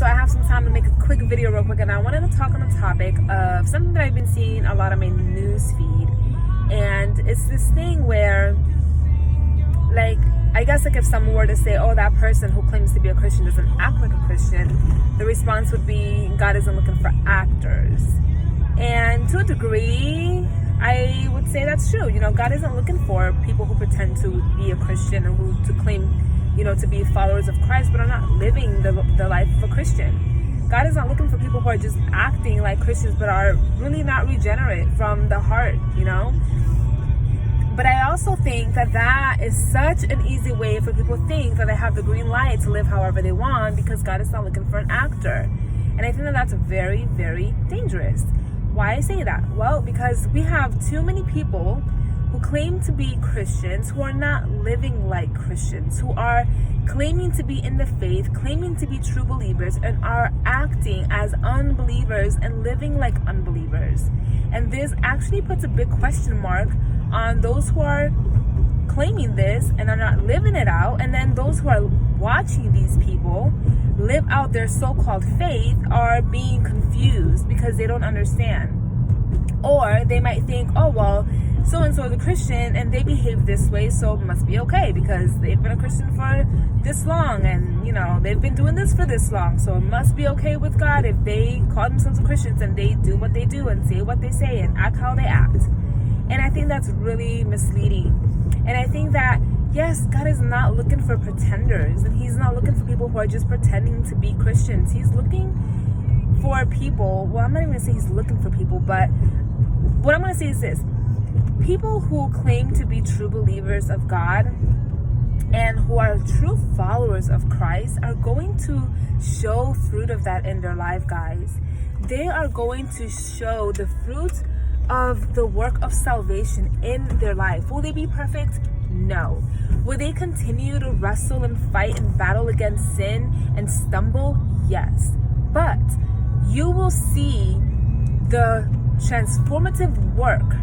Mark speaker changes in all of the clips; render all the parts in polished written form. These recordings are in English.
Speaker 1: so I have some time to make a quick video real quick, and I wanted to talk on the topic of something that I've been seeing a lot on my news feed. And it's this thing where, like, I guess like if someone were to say, oh, that person who claims to be a Christian doesn't act like a Christian, the response would be, God isn't looking for actors. And to a degree, I would say that's true. You know, God isn't looking for people who pretend to be a Christian or who to claim, you know, to be followers of Christ, but are not living the life of a Christian. God is not looking for people who are just acting like Christians, but are really not regenerate from the heart, you know? But I also think that that is such an easy way for people to think that they have the green light to live however they want because God is not looking for an actor. And I think that that's very, very dangerous. Why I say that? Well, because we have too many people who claim to be Christians who are not living like Christians, who are claiming to be in the faith, claiming to be true believers, and are acting as unbelievers and living like unbelievers. And this actually puts a big question mark on those who are claiming this and are not living it out, and then those who are watching these people live out their so-called faith are being confused because they don't understand. Or they might think, oh, well, so-and-so is a Christian and they behave this way, so it must be okay because they've been a Christian for this long and, you know, they've been doing this for this long, so it must be okay with God if they call themselves Christians and they do what they do and say what they say and act how they act. And I think that's really misleading. And I think that, yes, God is not looking for pretenders, and he's not looking for people who are just pretending to be Christians. He's looking for people, well, I'm not even going to say he's looking for people, but what I'm going to say is this. People who claim to be true believers of God and who are true followers of Christ are going to show fruit of that in their life, guys. They are going to show the fruit of the work of salvation in their life. Will they be perfect? No. Will they continue to wrestle and fight and battle against sin and stumble? Yes. But you will see the transformative work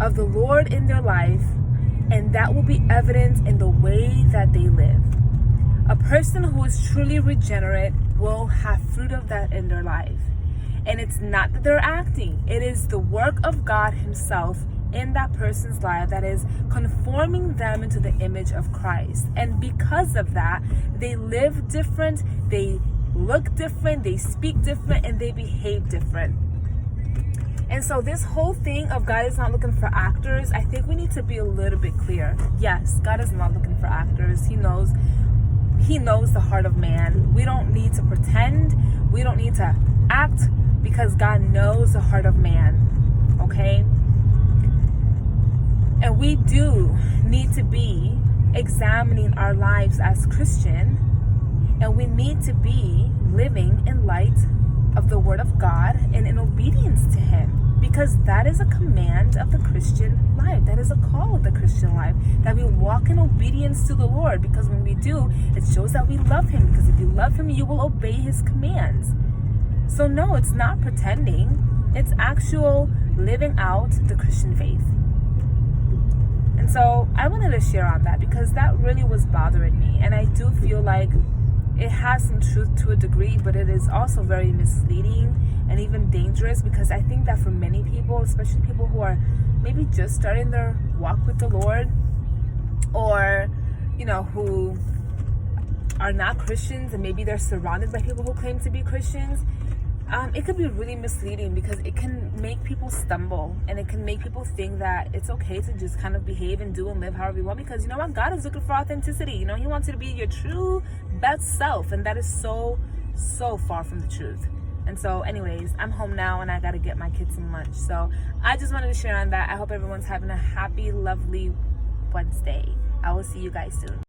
Speaker 1: of the Lord in their life, and that will be evident in the way that they live. A person who is truly regenerate will have fruit of that in their life. And it's not that they're acting. It is the work of God himself in that person's life that is conforming them into the image of Christ. And because of that, they live different, they look different, they speak different, and they behave different. And so this whole thing of God is not looking for actors, I think we need to be a little bit clear. Yes, God is not looking for actors. He knows the heart of man. We don't need to pretend. We don't need to act, because God knows the heart of man, okay? And we do need to be examining our lives as Christian, and we need to be living in light of the Word of God and in obedience to Him, because that is a command of the Christian life. That is a call of the Christian life, that we walk in obedience to the Lord, because when we do, it shows that we love Him, because if you love Him, you will obey His commands. So no, it's not pretending. It's actual living out the Christian faith. And so I wanted to share on that because that really was bothering me. And I do feel like it has some truth to a degree, but it is also very misleading and even dangerous, because I think that for many people, especially people who are maybe just starting their walk with the Lord, or, you know, who are not Christians and maybe they're surrounded by people who claim to be Christians, it could be really misleading, because it can make people stumble, and it can make people think that it's okay to just kind of behave and do and live however you want, because you know what, God is looking for authenticity. You know, He wants you to be your true best self, and that is so far from the truth. And so anyways, I'm home now and I gotta get my kids some lunch, so I just wanted to share on that. I hope everyone's having a happy, lovely Wednesday. I will see you guys soon.